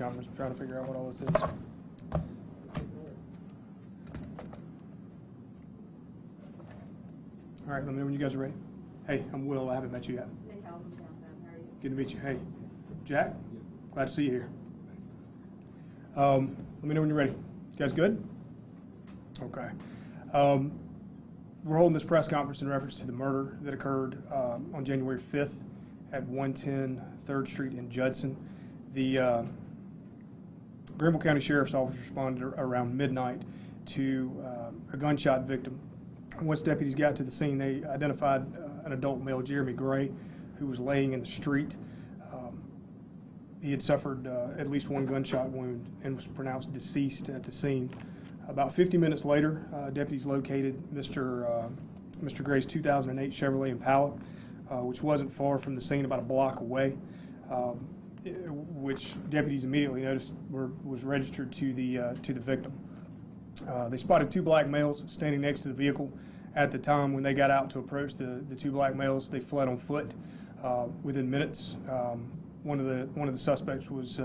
I'm just trying to figure out what all this is. All right, let me know when you guys are ready. Hey, I'm Will. I haven't met you yet. Hey, Calvin. How are you? Good to meet you. Hey, Jack. Glad to see you here. Let me know when you're ready. You guys good? Okay. We're holding this press conference in reference to the murder that occurred on January 5th at 110 3rd Street in Judson. The Greenville County Sheriff's Office responded around midnight to a gunshot victim. Once deputies got to the scene, they identified an adult male, Jeremy Gray, who was laying in the street. He had suffered at least one gunshot wound and was pronounced deceased at the scene. About 50 minutes later, deputies located Mr. Gray's 2008 Chevrolet Impala, which wasn't far from the scene, about a block away, which deputies immediately noticed was registered to the victim. They spotted two black males standing next to the vehicle. At the time when they got out to approach the two black males, they fled on foot. Within minutes, one of the suspects was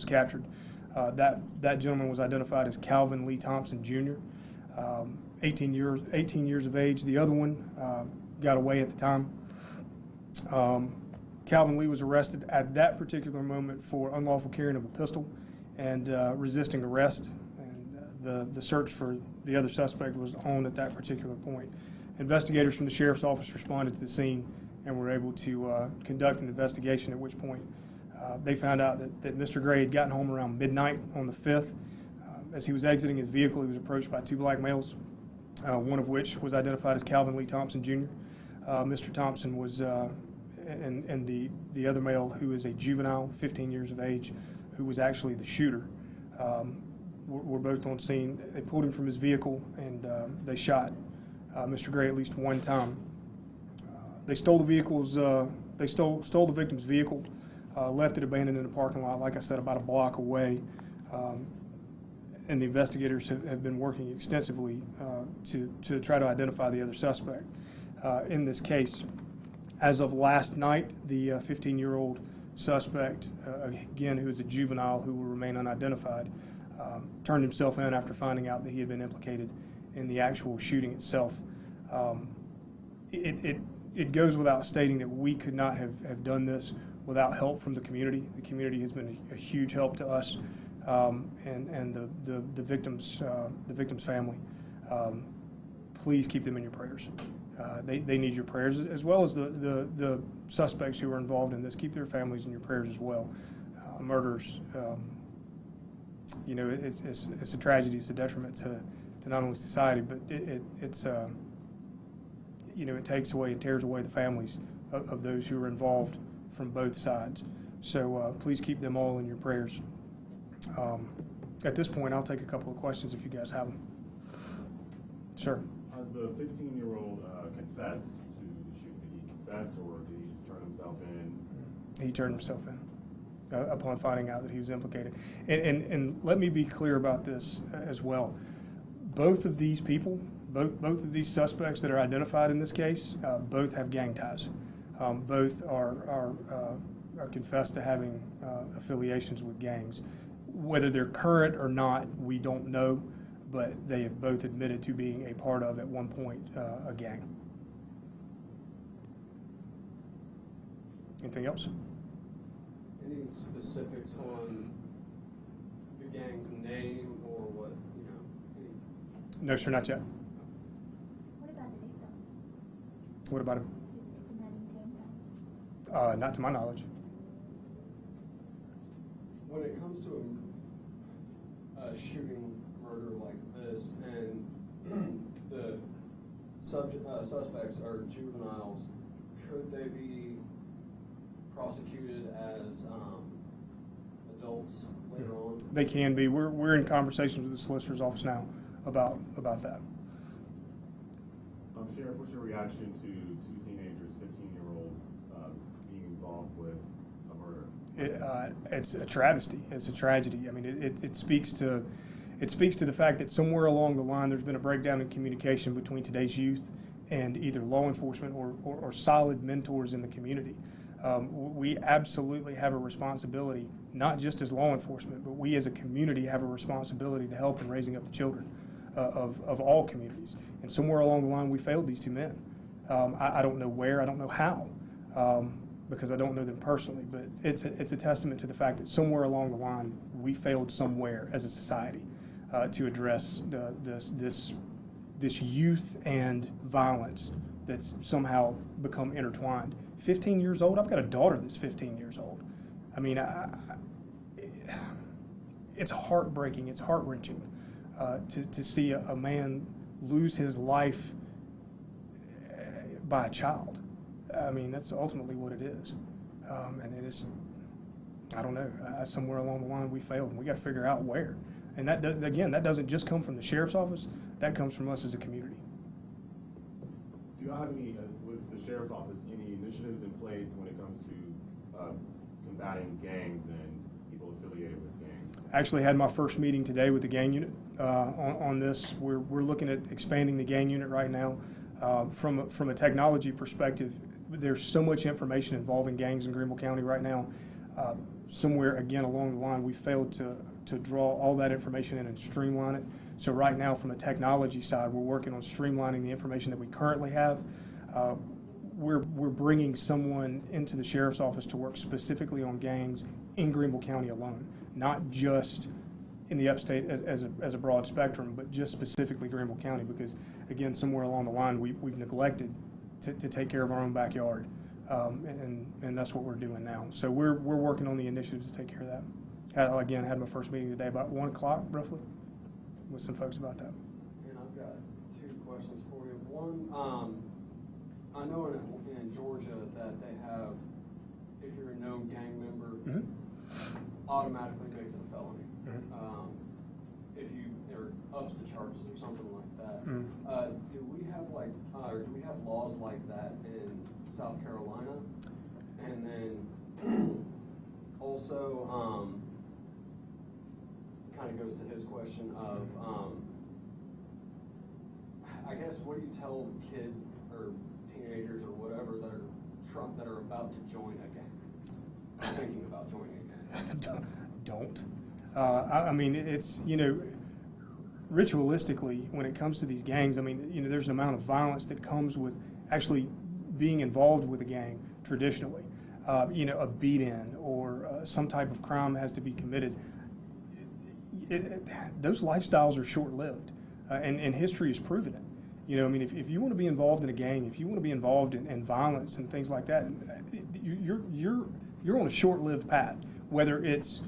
captured. That gentleman was identified as Calvin Lee Thompson Jr., 18 years of age. The other one got away at the time. Calvin Lee was arrested at that particular moment for unlawful carrying of a pistol and resisting arrest. And the search for the other suspect was on at that particular point. Investigators from the Sheriff's Office responded to the scene and were able to conduct an investigation, at which point they found out that Mr. Gray had gotten home around midnight on the 5th. As he was exiting his vehicle, he was approached by two black males, one of which was identified as Calvin Lee Thompson Jr. Mr. Thompson was, and the other male, who is a juvenile, 15 years of age, who was actually the shooter, were both on scene. They pulled him from his vehicle and they shot Mr. Gray at least one time. They stole the vehicles. They stole the victim's vehicle, left it abandoned in a parking lot, like I said, about a block away. And the investigators have been working extensively to try to identify the other suspect in this case. As of last night, the 15-year-old suspect, again, who is a juvenile who will remain unidentified, turned himself in after finding out that he had been implicated in the actual shooting itself. It goes without stating that we could not have done this without help from the community. The community has been a huge help to us and the victim's family. Please keep them in your prayers. They need your prayers, as well as the suspects who are involved in this. Keep their families in your prayers as well. Murders, you know, it's a tragedy. It's a detriment to not only society, but it's you know, it takes away and tears away the families of those who are involved from both sides. So please keep them all in your prayers. At this point, I'll take a couple of questions if you guys have them. Sir. The 15-year-old confessed to the shooting. Did he confess, or did he just turn himself in? He turned himself in upon finding out that he was implicated. And let me be clear about this as well. Both of these people, both of these suspects that are identified in this case, both have gang ties. Both are confessed to having affiliations with gangs. Whether they're current or not, we don't know, but they have both admitted to being a part of, at one point, a gang. Anything else? Any specifics on the gang's name or what, you know? No, sir, not yet. What about the victim? What about him? Not to my knowledge. When it comes to a shooting murder like this, and the suspects are juveniles, could they be prosecuted as adults later on? They can be. We're in conversations with the solicitor's office now about that. Sheriff, what's your reaction to two teenagers, 15-year-old, being involved with a murder? It's a travesty. It's a tragedy. I mean, it speaks to the fact that somewhere along the line there's been a breakdown in communication between today's youth and either law enforcement or solid mentors in the community. We absolutely have a responsibility, not just as law enforcement, but we as a community have a responsibility to help in raising up the children of all communities. And somewhere along the line, we failed these two men. I don't know where, I don't know how, because I don't know them personally, but it's a testament to the fact that somewhere along the line, we failed somewhere as a society to address this youth and violence that's somehow become intertwined. 15 years old, I've got a daughter that's 15 years old. I mean, it's heartbreaking, it's heart-wrenching to see a man lose his life by a child. I mean, that's ultimately what it is. And it is, I don't know, somewhere along the line we failed, and we got to figure out where. And that, again, that doesn't just come from the sheriff's office, that comes from us as a community. Do you have any, with the sheriff's office, any initiatives in place when it comes to combating gangs and people affiliated with gangs? I actually had my first meeting today with the gang unit on this. We're looking at expanding the gang unit right now. From a technology perspective, there's so much information involving gangs in Greenville County right now. Somewhere, again, along the line, we failed to draw all that information in and streamline it. So right now, from a technology side, we're working on streamlining the information that we currently have. We're bringing someone into the sheriff's office to work specifically on gangs in Greenville County alone, not just in the upstate as a broad spectrum, but just specifically Greenville County, because again, somewhere along the line, we've neglected to take care of our own backyard, and that's what we're doing now. So we're working on the initiatives to take care of that. Again, had my first meeting today about 1 o'clock roughly with some folks about that. And I've got two questions for you. One, I know in Georgia that they have, if you're a known gang member, automatically makes it a felony. If you, or ups the charges or something like that. Do we have laws like that in South Carolina? And then also, kind of goes to his question of, I guess, what do you tell kids or teenagers or whatever that are about to join a gang, thinking about joining a gang? Don't. I mean, it's, ritualistically, when it comes to these gangs, I mean, there's an amount of violence that comes with actually being involved with a gang traditionally. A beat-in or some type of crime has to be committed. Those lifestyles are short-lived, and history has proven it. I mean, if you want to be involved in a gang, if you want to be involved in violence and things like that, you're on a short-lived path. Whether it's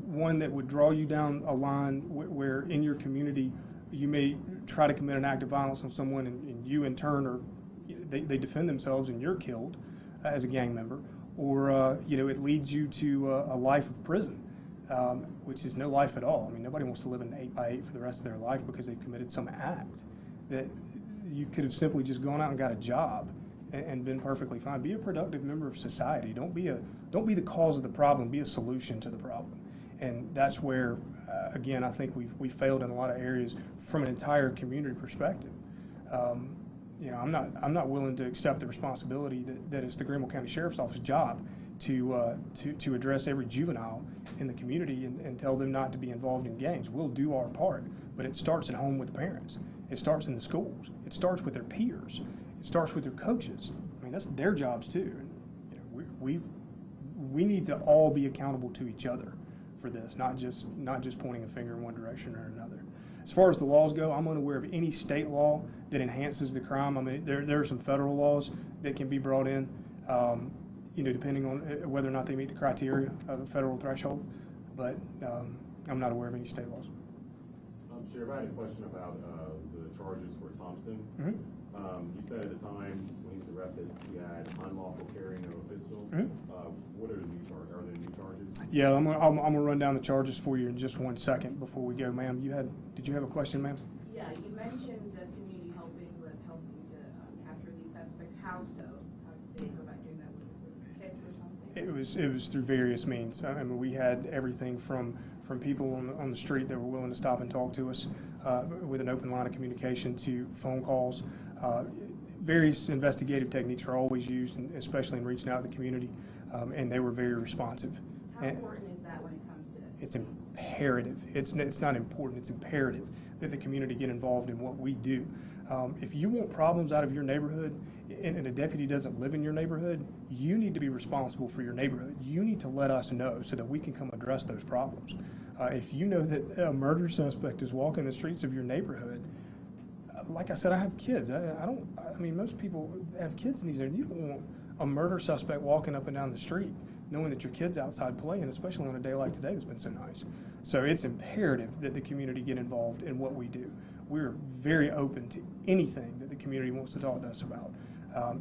one that would draw you down a line where in your community you may try to commit an act of violence on someone, and you in turn are they defend themselves and you're killed as a gang member, or it leads you to a life of prison. Which is no life at all. I mean, nobody wants to live in an 8x8 for the rest of their life because they've committed some act that you could have simply just gone out and got a job and been perfectly fine. Be a productive member of society. Don't be the cause of the problem. Be a solution to the problem. And that's where, again, I think we failed in a lot of areas from an entire community perspective. I'm not willing to accept the responsibility that it's the Greenville County Sheriff's Office job to address every juvenile in the community and tell them not to be involved in gangs. We'll do our part, but it starts at home with the parents. It starts in the schools. It starts with their peers. It starts with their coaches. I mean, that's their jobs too. And, we need to all be accountable to each other for this, not just pointing a finger in one direction or another. As far as the laws go, I'm unaware of any state law that enhances the crime. I mean, there are some federal laws that can be brought in. Depending on whether or not they meet the criteria of the federal threshold, but I'm not aware of any state laws. Sheriff, I had a question about the charges for Thompson. You said at the time when he was arrested, he had unlawful carrying of a pistol. What are the new charges? Are there new charges? Yeah, I'm gonna run down the charges for you in just 1 second before we go, ma'am. Did you have a question, ma'am? Yeah, you mentioned the community helping to capture these suspects. How so? How did they go about doing that? With tips or something? It was through various means. I mean, we had everything from people on the street that were willing to stop and talk to us with an open line of communication to phone calls. various investigative techniques are always used, and especially in reaching out to the community, and they were very responsive. How And important is that when it comes to? it's imperative. It's not important. It's imperative that the community get involved in what we do. If you want problems out of your neighborhood, and a deputy doesn't live in your neighborhood, you need to be responsible for your neighborhood. You need to let us know so that we can come address those problems. If you know that a murder suspect is walking the streets of your neighborhood, like I said, I have kids. I mean, most people have kids in these areas. You don't want a murder suspect walking up and down the street knowing that your kid's outside playing, especially on a day like today that's been so nice. So it's imperative that the community get involved in what we do. We're very open to anything that the community wants to talk to us about.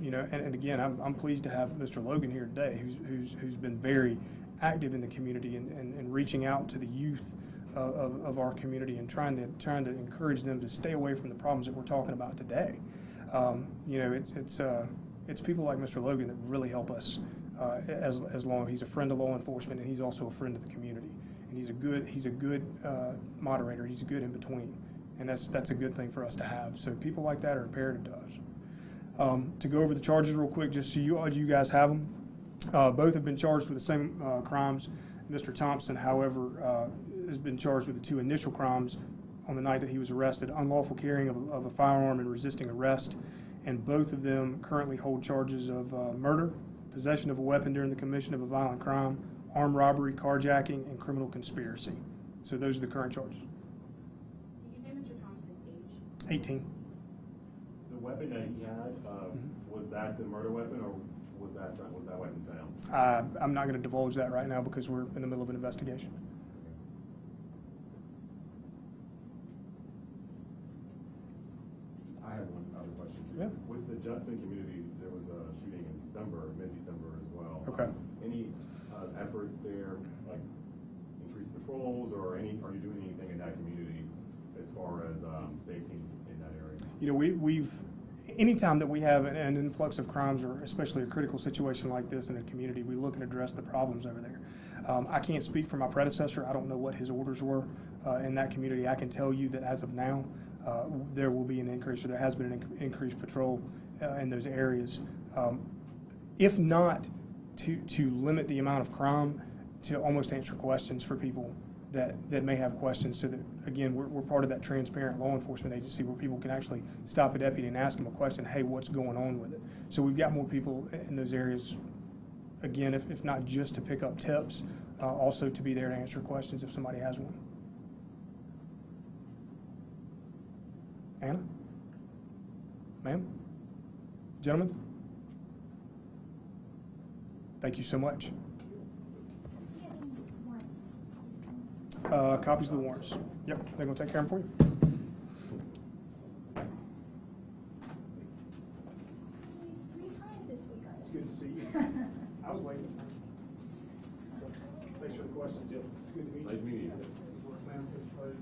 You know, and again, I'm pleased to have Mr. Logan here today, who's been very active in the community and reaching out to the youth of our community and trying to encourage them to stay away from the problems that we're talking about today. You know, it's people like Mr. Logan that really help us as long. He's a friend of law enforcement, and he's also a friend of the community. And he's a good moderator. He's a good in between, and that's a good thing for us to have. So people like that are imperative to us. To go over the charges real quick, just so you guys have them. Both have been charged with the same crimes. Mr. Thompson, however, has been charged with the two initial crimes on the night that he was arrested: unlawful carrying of a firearm and resisting arrest. And both of them currently hold charges of murder, possession of a weapon during the commission of a violent crime, armed robbery, carjacking, and criminal conspiracy. So those are the current charges. Did you say Mr. Thompson's age? 18. The weapon that he had, was that the murder weapon, or was that weapon found? I'm not going to divulge that right now because we're in the middle of an investigation. I have one other question too. Yeah. With the Judson community, there was a shooting in December, mid-December as well. Okay. Any efforts there, like increased patrols, or are you doing anything in that community as far as safety in that area? You know, we've anytime that we have an influx of crimes, or especially a critical situation like this in a community, we look and address the problems over there. I can't speak for my predecessor. I don't know what his orders were in that community. I can tell you that as of now, there will be an increase, or there has been an increased patrol in those areas. If not to limit the amount of crime, to almost answer questions for people that may have questions, so that, again, we're part of that transparent law enforcement agency where people can actually stop a deputy and ask them a question, hey, what's going on with it? So we've got more people in those areas, again, if not just to pick up tips, also to be there to answer questions if somebody has one. Anna? Ma'am? Gentlemen? Thank you so much. Copies of the warrants. Yep, they're going to take care of them for you. It's good to see you. I was waiting. Thanks for the questions, Jim. It's good to meet you. Nice meeting you. Ma'am, it's a pleasure.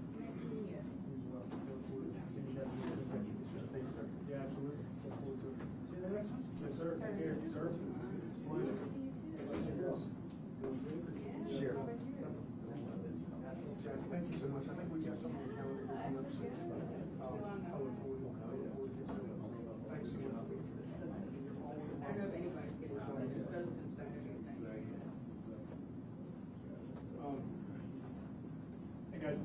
Yeah, absolutely. Look forward to it. See you next one. Yes, sir. Take care, sir. Sure. Thank you so much. I think we got something on the calendar coming up soon. I look forward to it. Thanks so much. I don't know if anybody's getting on it. Just those that Hey guys,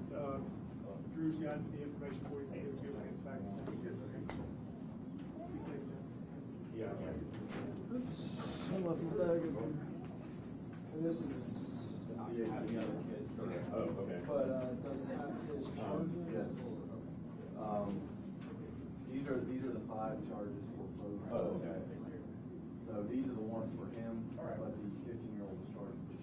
Drew's got the information for you. It was good. Thanks back. Yeah. I left my bag in here. And this is the other kid. Oh, okay. But it doesn't have his charges? Yes. These are the 5 charges for program. Oh, okay. So these are the warrants for him. All right. But the 15-year-old was charged with